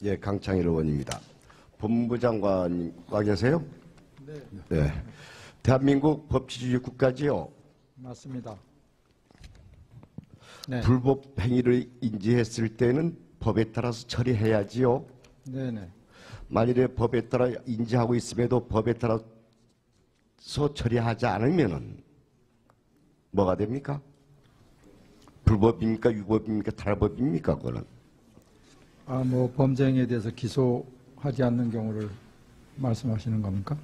예, 강창일 의원입니다. 법무부 장관 와 계세요? 네. 네. 대한민국 법치주의 국가지요? 맞습니다. 네. 불법 행위를 인지했을 때는 법에 따라서 처리해야지요? 네네. 만일에 법에 따라 인지하고 있음에도 법에 따라서 처리하지 않으면은 뭐가 됩니까? 불법입니까? 유법입니까? 탈법입니까? 그거는? 뭐 범죄 행위에 대해서 기소하지 않는 경우를 말씀하시는 겁니까?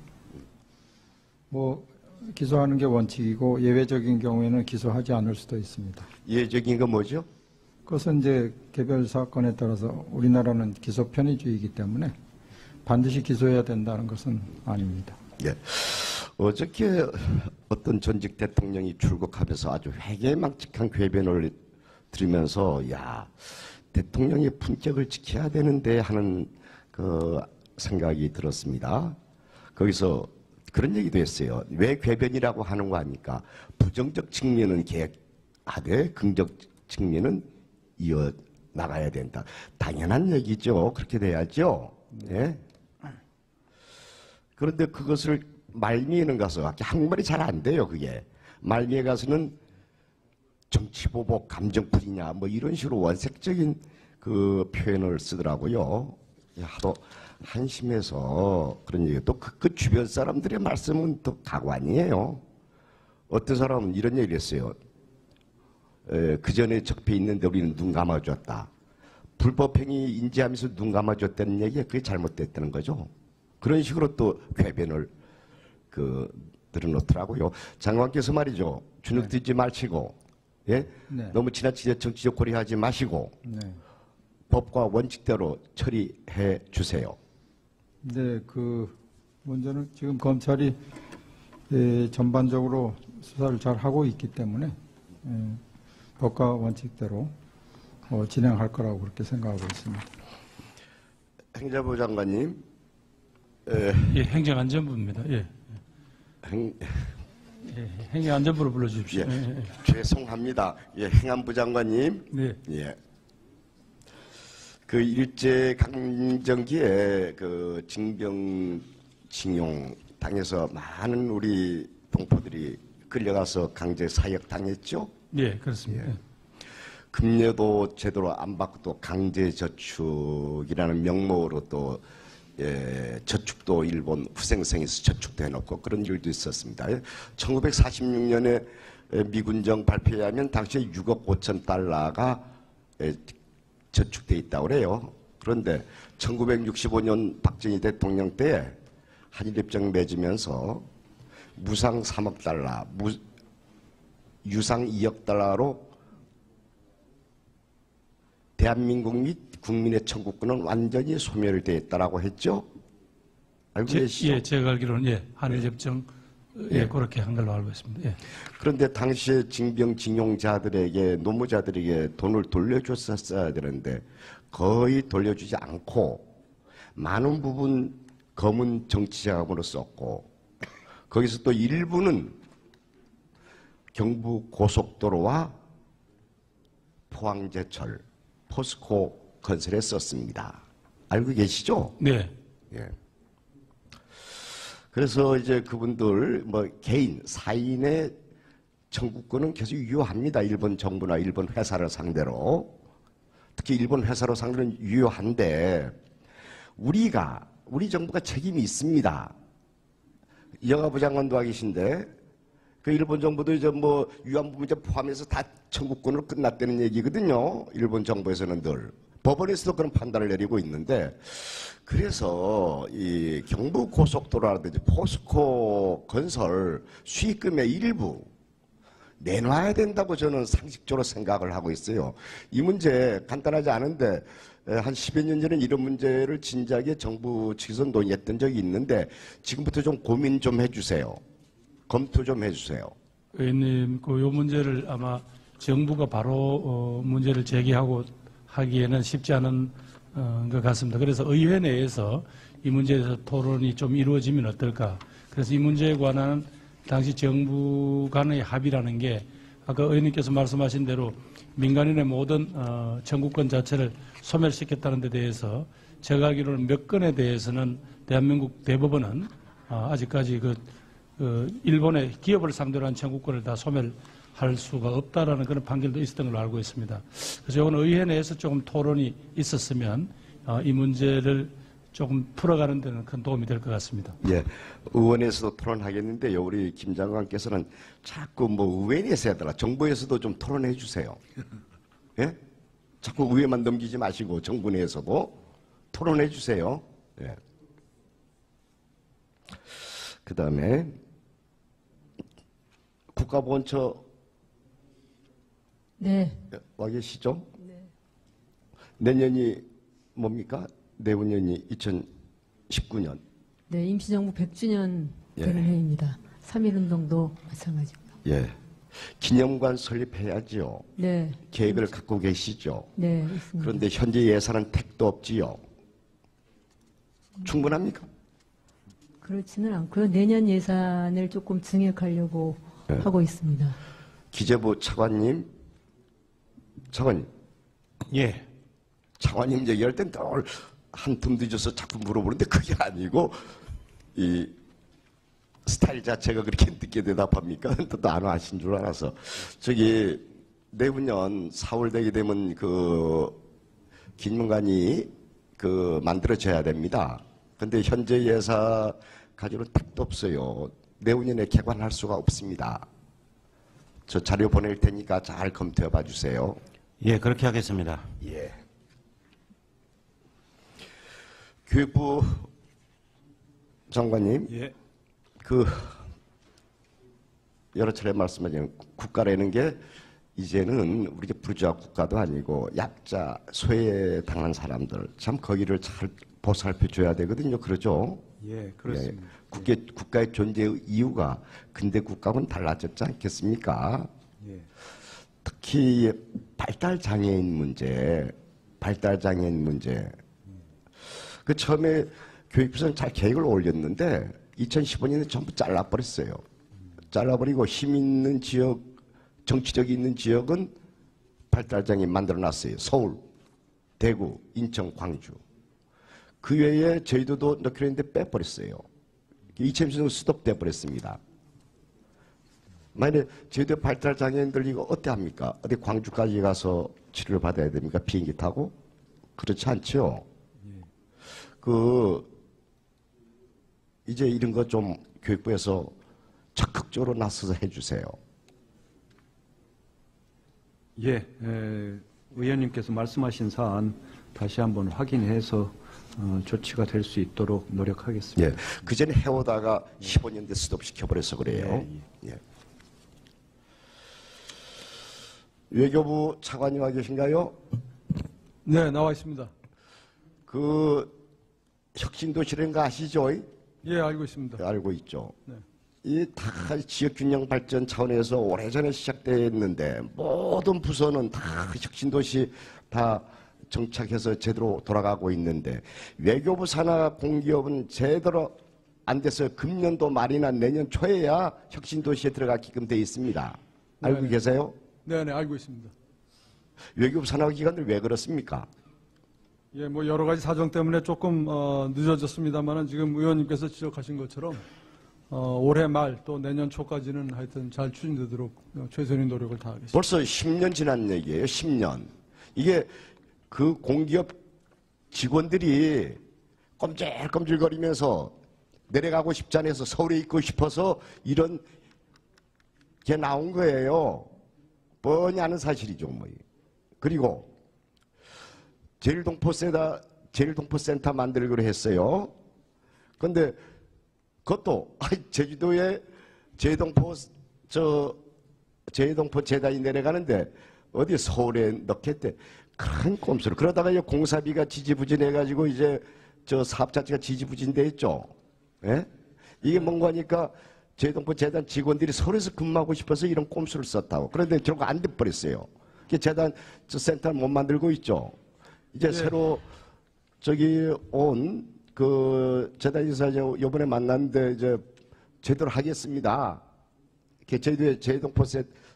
뭐 기소하는 게 원칙이고 예외적인 경우에는 기소하지 않을 수도 있습니다. 예외적인 건 뭐죠? 그것은 이제 개별 사건에 따라서 우리나라는 기소 편의주의이기 때문에 반드시 기소해야 된다는 것은 아닙니다. 예. 어저께 어떤 전직 대통령이 출국하면서 아주 회개망측한 궤변을 들으면서 야, 대통령의 품격을 지켜야 되는데 하는 그 생각이 들었습니다. 거기서 그런 얘기도 했어요. 왜 궤변이라고 하는 거 아닙니까? 부정적 측면은 계획하되 긍정 측면은 이어 나가야 된다. 당연한 얘기죠. 그렇게 돼야죠. 예. 그런데 그것을 말미에는 가서 한국말이 잘 안 돼요. 그게 말미에 가서는 정치보복, 감정풀이냐 뭐 이런 식으로 원색적인 그 표현을 쓰더라고요. 하도 한심해서 그런 얘기. 또 그 주변 사람들의 말씀은 또 가관이에요. 어떤 사람은 이런 얘기를 했어요. 그 전에 적폐 있는데 우리는 눈 감아줬다. 불법행위 인지하면서 눈 감아줬다는 얘기가 그게 잘못됐다는 거죠. 그런 식으로 또 궤변을 늘어놓더라고요. 장관께서 말이죠. 주눅 들지 마시고, 예? 네. 너무 지나치게 정치적 고려하지 마시고, 네. 법과 원칙대로 처리해 주세요. 네, 문제는 지금 검찰이 전반적으로 수사를 잘 하고 있기 때문에 법과 원칙대로 진행할 거라고 그렇게 생각하고 있습니다. 행자부 장관님. 예, 행정안전부입니다. 예. 행정안전부로 불러주십시오. 예, 예. 죄송합니다. 예, 행안부 장관님. 네. 예. 그 일제 강점기에 그 징병 당해서 많은 우리 동포들이 끌려가서 강제 사역 당했죠? 네, 그렇습니다. 예. 급여도 제대로 안 받고 또 강제 저축이라는 명목으로 또 저축도 일본 후생성에서 저축도 해놓고 그런 일도 있었습니다. 1946년에 미군정 발표에 하면 당시에 6억 5천 달러가 저축돼 있다고 그래요. 그런데 1965년 박정희 대통령 때 한일협정 맺으면서 무상 3억 달러, 유상 2억 달러로 대한민국 및 국민의 청구권은 완전히 소멸되어 있다라고 했죠? 알고 계시죠? 예, 제가 알기로는 한일협정 그렇게 한 걸로 알고 있습니다. 예. 그런데 당시에 징병징용자들에게 노무자들에게 돈을 돌려줬었어야 되는데 거의 돌려주지 않고 많은 부분 검은 정치자금으로 썼고 거기서 또 일부는 경부 고속도로와 포항제철, 포스코 건설에 썼습니다. 알고 계시죠? 네. 예. 그래서 이제 그분들 개인 사인의 청구권은 계속 유효합니다. 일본 정부나 일본 회사를 상대로. 특히 일본 회사로 상대로 유효한데 우리 정부가 책임이 있습니다. 여가부 장관도 와 계신데 그 일본 정부도 이제 위안부 문제 포함해서 다 청구권으로 끝났다는 얘기거든요. 일본 정부에서는 늘. 법원에서도 그런 판단을 내리고 있는데 그래서 이 경부고속도로라든지 포스코 건설 수익금의 일부 내놔야 된다고 저는 상식적으로 생각을 하고 있어요. 이 문제 간단하지 않은데 한 10여 년 전에 이런 문제를 진작에 정부 측에서 논의했던 적이 있는데 지금부터 좀 고민 좀 해주세요. 검토 좀 해주세요. 의원님, 이 문제를 아마 정부가 바로 문제를 제기하고 하기에는 쉽지 않은 것 같습니다. 그래서 의회 내에서 이 문제에 대해서 토론이 좀 이루어지면 어떨까. 그래서 이 문제에 관한 당시 정부 간의 합의라는 게 아까 의원님께서 말씀하신 대로 민간인의 모든 청구권 자체를 소멸시켰다는 데 대해서 제가 알기로는 몇 건에 대해서는 대한민국 대법원은 아직까지 일본의 기업을 상대로 한 청구권을 다 소멸할 수가 없다라는 그런 판결도 있었던 걸로 알고 있습니다. 그래서 이건 의회 내에서 조금 토론이 있었으면 이 문제를 조금 풀어가는 데는 큰 도움이 될 것 같습니다. 예, 의원에서도 토론하겠는데요. 우리 김 장관께서는 자꾸 뭐 의회에서 해달라, 정부에서도 좀 토론해 주세요. 예? 자꾸 의회만 넘기지 마시고 정부 내에서도 토론해 주세요. 예. 그 다음에 국가보훈처 네. 와 계시죠? 네. 내년이 뭡니까? 내후년이 2019년. 네, 임시정부 100주년 예. 되는 해입니다. 3.1운동도 마찬가지고요. 예. 기념관 설립해야지요. 네. 계획을 갖고 계시죠. 네, 있습니다. 그런데 현재 예산은 택도 없지요. 충분합니까? 그렇지는 않고요. 내년 예산을 조금 증액하려고 네. 하고 있습니다. 기재부 차관님, 예. 차관님 얘기할 땐 늘 한 tum 늦어서 자꾸 물어보는데 그게 아니고 이 스타일 자체가 그렇게 늦게 대답합니까? 또 안 하신 줄 알아서. 저기 내후년 4월 되게 되면 그 기념관이 만들어져야 됩니다. 근데 현재 예산 가지고는 택도 없어요. 내후년에 개관할 수가 없습니다. 저 자료 보낼 테니까 잘 검토해 봐 주세요. 예, 그렇게 하겠습니다. 예. 교육부 장관님, 예. 여러 차례 말씀하신 국가라는 게 이제는 우리 부르주아 국가도 아니고 약자, 소외당한 사람들 참 거기를 잘 보살펴 줘야 되거든요. 그러죠? 예, 그렇습니다. 예. 국가의 존재의 이유가 근대 국가하고는 달라졌지 않겠습니까? 예. 특히 발달장애인 문제. 그 처음에 교육부에서는 잘 계획을 올렸는데 2015년에 전부 잘라버렸어요. 잘라버리고 힘 있는 지역, 정치력이 있는 지역은 발달장애인 만들어놨어요. 서울, 대구, 인천, 광주. 그 외에 저희도 넣기로 했는데 빼버렸어요. 2010년 스톱돼 버렸습니다. 만약에 저희도 발달장애인들 이거 어때 합니까? 어디 광주까지 가서 치료를 받아야 됩니까? 비행기 타고? 그렇지 않죠. 이제 이런 거 좀 교육부에서 적극적으로 나서서 해주세요. 예, 의원님께서 말씀하신 사안 다시 한번 확인해서 조치가 될 수 있도록 노력하겠습니다. 예, 그 전에 해오다가 15년대 스톱시켜버려서 그래요. 예. 외교부 차관님 와 계신가요? 네, 나와 있습니다. 혁신도시라는 거 아시죠? 예, 알고 있습니다. 알고 있죠. 네. 이 다 지역균형 발전 차원에서 오래전에 시작됐는데 모든 부서는 다 혁신도시 다 정착해서 제대로 돌아가고 있는데 외교부 산하 공기업은 제대로 안 돼서 금년도 말이나 내년 초에야 혁신도시에 들어가게끔 돼 있습니다. 알고 네네. 계세요? 네, 알고 있습니다. 외교부 산하 기관들 왜 그렇습니까? 예, 뭐 여러 가지 사정 때문에 조금 늦어졌습니다만은 지금 의원님께서 지적하신 것처럼 올해 말 또 내년 초까지는 하여튼 잘 추진되도록 최선의 노력을 다하겠습니다. 벌써 10년 지난 얘기예요. 10년. 이게 그 공기업 직원들이 꼼질꼼질거리면서 내려가고 싶지 않아서 서울에 있고 싶어서 이런 게 나온 거예요. 뻔히 아는 사실이죠. 뭐. 그리고 제일동포센터 만들기로 했어요. 그런데 그것도 제주도에 제일동포 재단이 내려가는데 어디 서울에 넣겠대. 큰 꼼수를. 그러다가 이제 공사비가 지지부진해가지고 이제 저 사업 자체가 지지부진돼 있죠. 예? 이게 뭔가 하니까 제동포 재단 직원들이 서울에서 근무하고 싶어서 이런 꼼수를 썼다고. 그런데 결국 안 돼버렸어요. 재단 저 센터를 못 만들고 있죠. 이제 네. 새로 저기 온 그 재단 인사 요번에 만났는데 이제 제대로 하겠습니다. 제주도에 제동포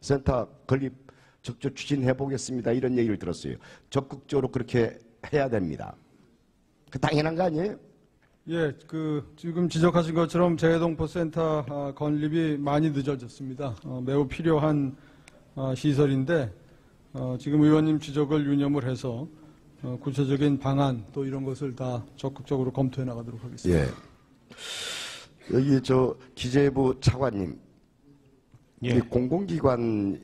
센터 건립 적극 추진해 보겠습니다. 이런 얘기를 들었어요. 적극적으로 그렇게 해야 됩니다. 그 당연한 거 아니에요? 예, 지금 지적하신 것처럼 재해동포센터 건립이 많이 늦어졌습니다. 매우 필요한 시설인데 지금 의원님 지적을 유념을 해서 구체적인 방안 또 이런 것을 다 적극적으로 검토해 나가도록 하겠습니다. 예. 여기 기재부 차관님, 예. 이 공공기관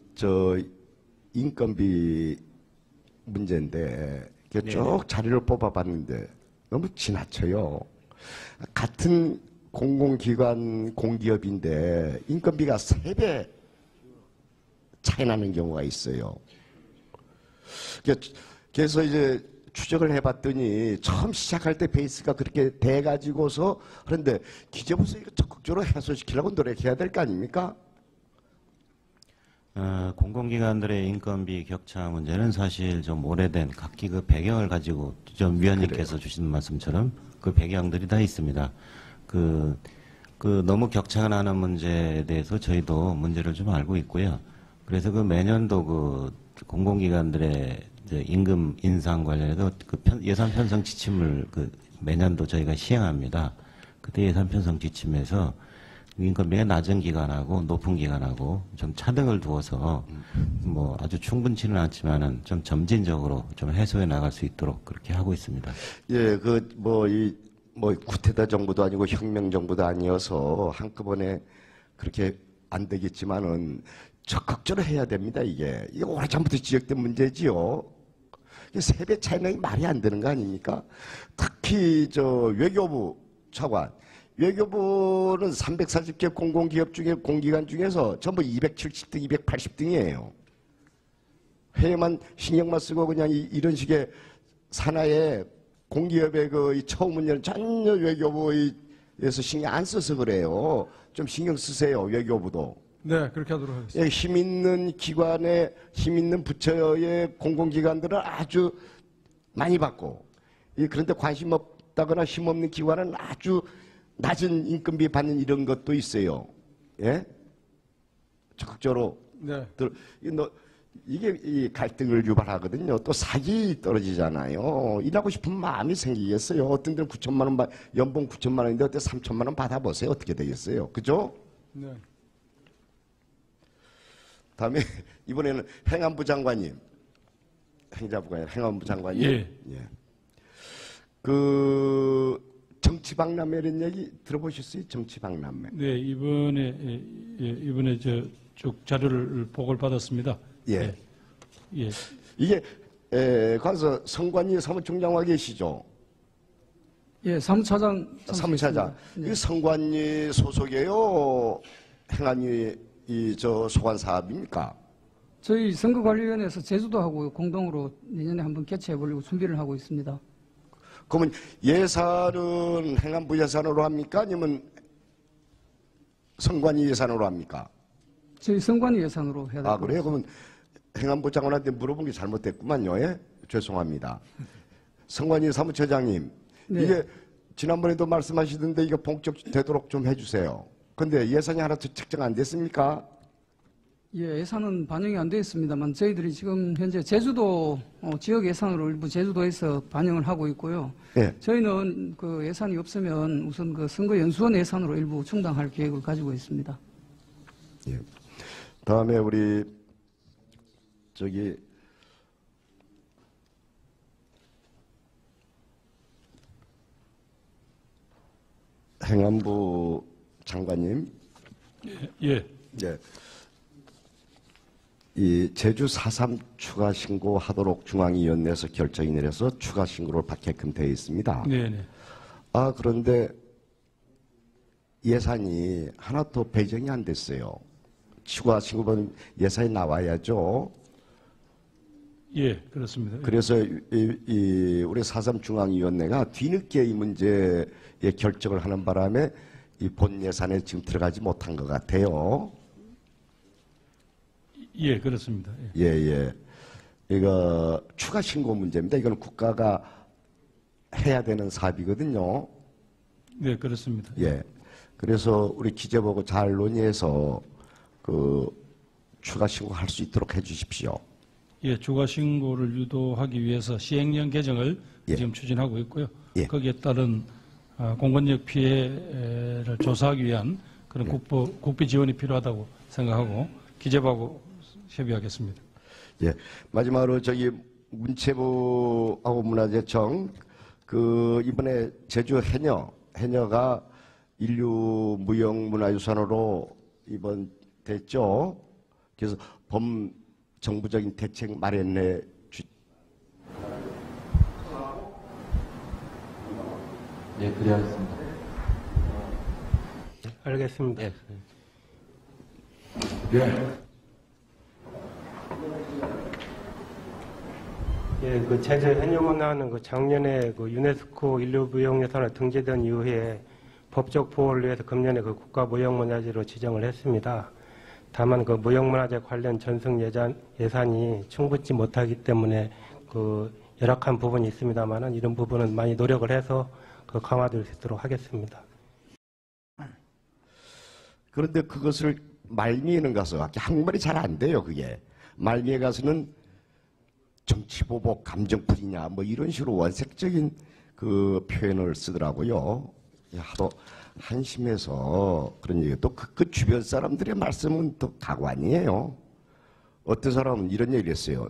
인건비 문제인데 이게 쭉 자료를 뽑아봤는데 너무 지나쳐요. 같은 공공기관 공기업인데 인건비가 3배 차이 나는 경우가 있어요. 그래서 이제 추적을 해봤더니 처음 시작할 때 베이스가 그렇게 돼가지고서 그런데 기재부에서 이거 적극적으로 해소시키려고 노력해야 될 거 아닙니까? 공공기관들의 인건비 격차 문제는 사실 좀 오래된 각기 그 배경을 가지고 좀 위원님께서 주신 말씀처럼 그 배경들이 다 있습니다. 너무 격차가 나는 문제에 대해서 저희도 문제를 좀 알고 있고요. 그래서 매년도 공공기관들의 임금 인상 관련해서 예산 편성 지침을 매년도 저희가 시행합니다. 그때 예산 편성 지침에서 인건비가 낮은 기관하고 높은 기관하고 좀 차등을 두어서 아주 충분치는 않지만은 좀 점진적으로 좀 해소해 나갈 수 있도록 그렇게 하고 있습니다. 예, 구테타 정부도 아니고 혁명 정부도 아니어서 한꺼번에 그렇게 안 되겠지만은 적극적으로 해야 됩니다. 이게 오래전부터 지적된 문제지요. 3배 차이는 말이 안 되는 거 아닙니까? 특히 외교부 차관. 외교부는 340개 공공기업 중에 공기관 중에서 전부 270등, 280등이에요. 해외만 신경만 쓰고 그냥 이런 식의 산하의 공기업의 이 처우 문제는 전혀 외교부에서 신경 안 써서 그래요. 좀 신경 쓰세요, 외교부도. 네, 그렇게 하도록 하겠습니다. 예, 힘 있는 기관의, 힘 있는 부처의 공공기관들은 아주 많이 받고, 그런데 관심 없다거나 힘 없는 기관은 아주 낮은 인건비 받는 이런 것도 있어요. 예? 적극적으로. 네. 이게 이 갈등을 유발하거든요. 또 사기 떨어지잖아요. 일하고 싶은 마음이 생기겠어요. 어떤 데는 9천만 원, 연봉 9천만 원인데 어때 3천만 원 받아보세요. 어떻게 되겠어요. 그죠? 네. 다음에 이번에는 행안부 장관님. 행안부 장관님. 예. 정치박람회 이런 얘기 들어보셨어요? 정치박람회. 네, 이번에 쭉 자료를 보고를 받았습니다. 예. 예. 이게 가서 성관이 사무총장과 계시죠? 예, 사무차장. 사무차장. 네. 이 성관이 소속이에요? 행안위 소관 사업입니까? 저희 선거관리위원회에서 제주도 하고 공동으로 내년에 한번 개최해 보려고 준비를 하고 있습니다. 그러면 예산은 행안부 예산으로 합니까? 아니면 성관위 예산으로 합니까? 저희 선관위 예산으로 해야 됩니다. 그래요? 그러면 행안부 장관한테 물어본 게 잘못됐구만요. 예? 죄송합니다. 성관위 사무처장님, 네. 이게 지난번에도 말씀하시던데 이게 본격되도록 좀 해주세요. 근데 예산이 하나도 책정 안 됐습니까? 예, 예산은 반영이 안 되어 있습니다만 저희들이 지금 현재 제주도 지역 예산으로 일부 제주도에서 반영을 하고 있고요. 예. 저희는 그 예산이 없으면 우선 그 선거연수원 예산으로 일부 충당할 계획을 가지고 있습니다. 예. 다음에 우리 행안부 장관님. 예. 예. 이 제주 4.3 추가 신고하도록 중앙위원회에서 결정이 내려서 추가 신고를 받게끔 되어 있습니다. 네네. 그런데 예산이 하나도 배정이 안 됐어요. 추가 신고는 예산이 나와야죠. 예, 그렇습니다. 그래서 우리 4.3 중앙위원회가 뒤늦게 이 문제에 결정을 하는 바람에 이 본 예산에 지금 들어가지 못한 것 같아요. 예, 그렇습니다. 예. 이거 추가 신고 문제입니다. 이건 국가가 해야 되는 사업이거든요. 네, 그렇습니다. 예. 그래서 우리 기재부하고 잘 논의해서 추가 신고할 수 있도록 해 주십시오. 예, 주가 신고를 유도하기 위해서 시행령 개정을 예. 지금 추진하고 있고요. 예. 거기에 따른 공권력 피해를 조사하기 위한 그런 국비 지원이 필요하다고 생각하고 기재부하고 협의하겠습니다. 예. 마지막으로 저기 문체부하고 문화재청 이번에 제주 해녀가 인류 무형문화유산으로 이번 됐죠. 그래서 범정부적인 대책 마련에 네, 그래야겠습니다. 알겠습니다. 예. 예, 그 제주 해녀문화는 그 작년에 그 유네스코 인류무형유산으로 등재된 이후에 법적 보호를 위해서 금년에 그 국가무형문화재로 지정을 했습니다. 다만 그 무형문화재 관련 전승 예산이 충분치 못하기 때문에 그 열악한 부분이 있습니다만은 이런 부분은 많이 노력을 해서 그 강화될 수 있도록 하겠습니다. 그런데 그것을 말미에는 가서 한국말이 잘 안 돼요. 그게 말미에 가서는 정치보복 감정풀이냐 뭐 이런 식으로 원색적인 그 표현을 쓰더라고요. 하도 한심해서 그런 얘기. 또 그 주변 사람들의 말씀은 또 가관이에요. 어떤 사람은 이런 얘기를 했어요.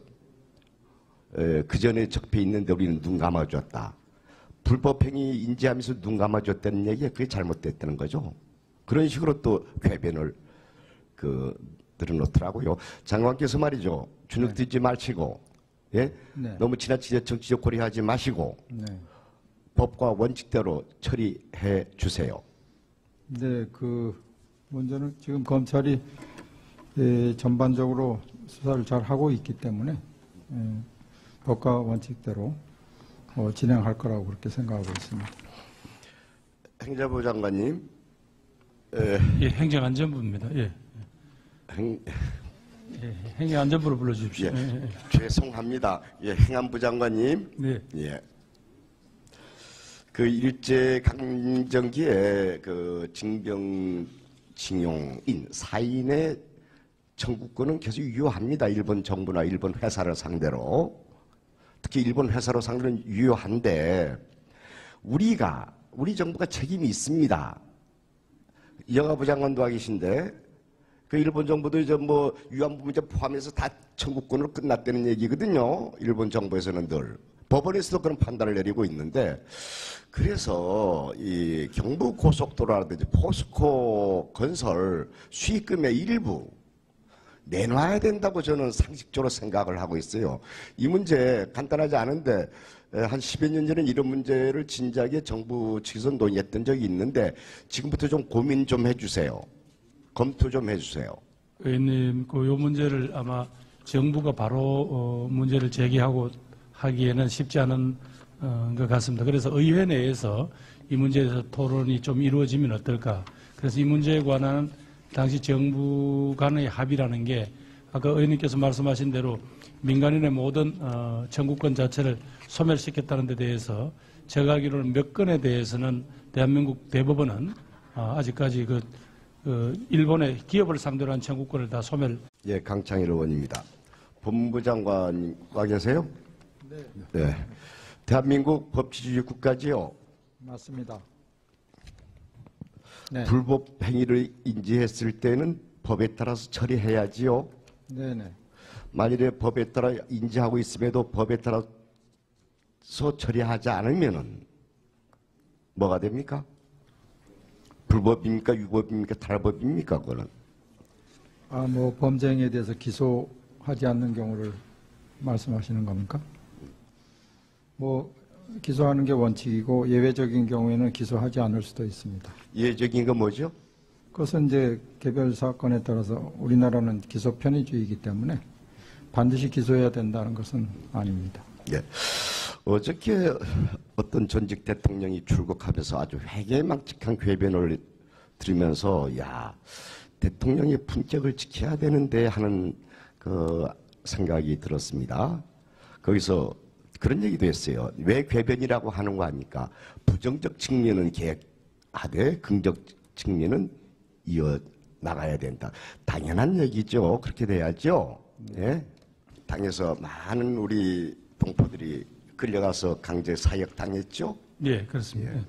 그 전에 적폐 있는데 우리는 눈 감아줬다. 불법행위 인지하면서 눈 감아줬다는 얘기가 그게 잘못됐다는 거죠. 그런 식으로 또 궤변을 늘어놓더라고요. 장관께서 말이죠. 주눅 들지 마시고, 예? 네. 너무 지나치게 정치적 고려하지 마시고, 네. 법과 원칙대로 처리해 주세요. 네, 먼저는 지금 검찰이 전반적으로 수사를 잘 하고 있기 때문에 법과 원칙대로 진행할 거라고 그렇게 생각하고 있습니다. 행자부 장관님, 예, 행정안전부입니다. 예. 예, 행정안전부로 불러주십시오. 예, 예, 예. 죄송합니다. 예, 행안부 장관님, 네. 예. 일제 강점기에 징병징용인 사인의 청구권은 계속 유효합니다. 일본 정부나 일본 회사를 상대로. 특히 일본 회사로 상대로는 유효한데, 우리 정부가 책임이 있습니다. 이영하부 장관도 와 계신데, 일본 정부도 위안부 문제 포함해서 다 청구권으로 끝났다는 얘기거든요. 일본 정부에서는 늘. 법원에서도 그런 판단을 내리고 있는데, 그래서 이 경부고속도로라든지 포스코 건설 수익금의 일부 내놔야 된다고 저는 상식적으로 생각을 하고 있어요. 이 문제 간단하지 않은데 한 10여 년 전에 이런 문제를 진작에 정부 측에서 논의했던 적이 있는데 지금부터 좀 고민 좀 해주세요. 검토 좀 해주세요. 의원님, 요 문제를 아마 정부가 바로 문제를 제기하고 하기에는 쉽지 않은 것 같습니다. 그래서 의회 내에서 이 문제에 대해서 토론이 좀 이루어지면 어떨까. 그래서 이 문제에 관한 당시 정부 간의 합의라는 게 아까 의원님께서 말씀하신 대로 민간인의 모든 청구권 자체를 소멸시켰다는 데 대해서 제가 알기로는 몇 건에 대해서는 대한민국 대법원은 아직까지 일본의 기업을 상대로 한 청구권을 다 소멸. 예, 강창일 의원입니다. 법무부 장관 와 계세요? 네. 대한민국 법치주의 국가지요? 맞습니다. 네. 불법 행위를 인지했을 때는 법에 따라서 처리해야지요. 네네. 만일에 법에 따라 인지하고 있음에도 법에 따라서 처리하지 않으면은 뭐가 됩니까? 불법입니까? 유법입니까? 탈법입니까? 그거는. 범죄행위에 대해서 기소하지 않는 경우를 말씀하시는 겁니까? 기소하는 게 원칙이고 예외적인 경우에는 기소하지 않을 수도 있습니다. 예외적인 건 뭐죠? 그것은 이제 개별 사건에 따라서 우리나라는 기소 편의주의이기 때문에 반드시 기소해야 된다는 것은 아닙니다. 예. 어저께 어떤 전직 대통령이 출국하면서 아주 회개망측한 궤변을 들으면서 대통령의 품격을 지켜야 되는데 하는 생각이 들었습니다. 거기서 그런 얘기도 했어요. 왜 궤변이라고 하는 거 아닙니까? 부정적 측면은 계획하되 긍정 측면은 이어나가야 된다. 당연한 얘기죠. 그렇게 돼야죠. 예? 당에서 많은 우리 동포들이 끌려가서 강제 사역 당했죠. 예, 그렇습니다. 예.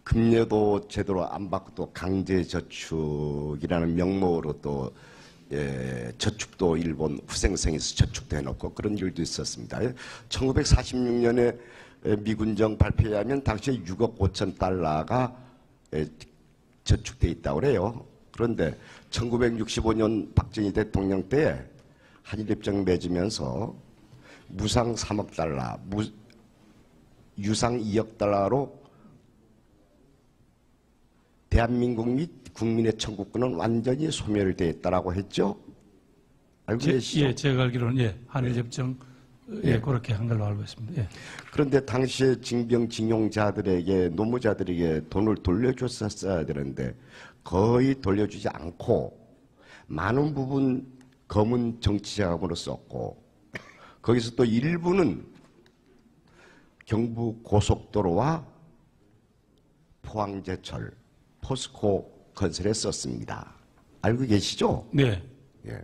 급여도 제대로 안 받고 또 강제저축이라는 명목으로 또 저축도 일본 후생성에서 저축도 해놓고 그런 일도 있었습니다. 1946년에 미군정 발표에 하면 당시에 6억 5천 달러가 저축돼 있다고 그래요. 그런데 1965년 박정희 대통령 때 한일협정 맺으면서 무상 3억 달러, 유상 2억 달러로 대한민국 및 국민의 청구권은 완전히 소멸되어 있다라고 했죠? 알고 계시죠? 예, 제가 알기로는 예, 한일협정 예, 그렇게 한 걸로 알고 있습니다. 예. 그런데 당시에 징병징용자들에게 노무자들에게 돈을 돌려줬었어야 되는데 거의 돌려주지 않고 많은 부분 검은 정치자금으로 썼고 거기서 또 일부는 경부 고속도로와 포항제철, 포스코 건설에 썼습니다. 알고 계시죠? 네. 예.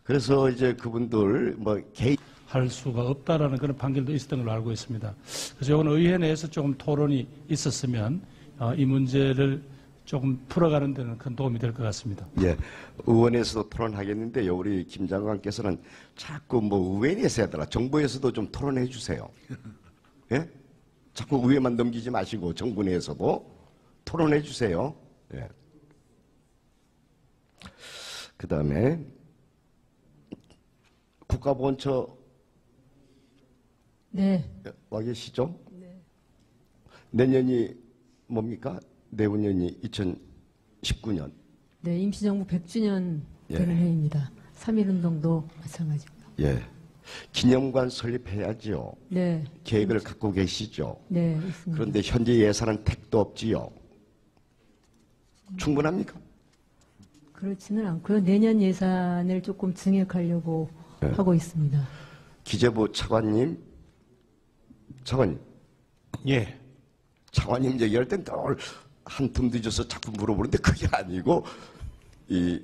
그래서 이제 그분들 개인 할 수가 없다라는 그런 판결도 있었던 걸로 알고 있습니다. 그래서 이건 의회 내에서 조금 토론이 있었으면 이 문제를 조금 풀어가는 데는 큰 도움이 될 것 같습니다. 예, 의원에서도 토론하겠는데요. 우리 김 장관께서는 자꾸 의원에서 하더라. 정부에서도 좀 토론해 주세요. 예? 자꾸 의회만 넘기지 마시고 정부 내에서도 토론해 주세요. 예. 그 다음에 국가보훈처 네. 와 계시죠? 네. 내년이 뭡니까? 내후년이 2019년. 네, 임시정부 100주년 예. 되는 해입니다. 3.1운동도 마찬가지고요. 예. 기념관 설립해야지요. 네. 계획을 갖고 계시죠? 네, 있습니다. 그런데 현재 예산은 택도 없지요. 충분합니까? 그렇지는 않고요. 내년 예산을 조금 증액하려고 네. 하고 있습니다. 기재부 차관님, 예. 차관님 얘기할 땐 늘 한 틈 늦어서 자꾸 물어보는데 그게 아니고 이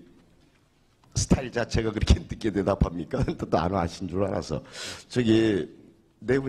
스타일 자체가 그렇게 늦게 대답합니까? 또 안 하신 줄 알아서 저기 내부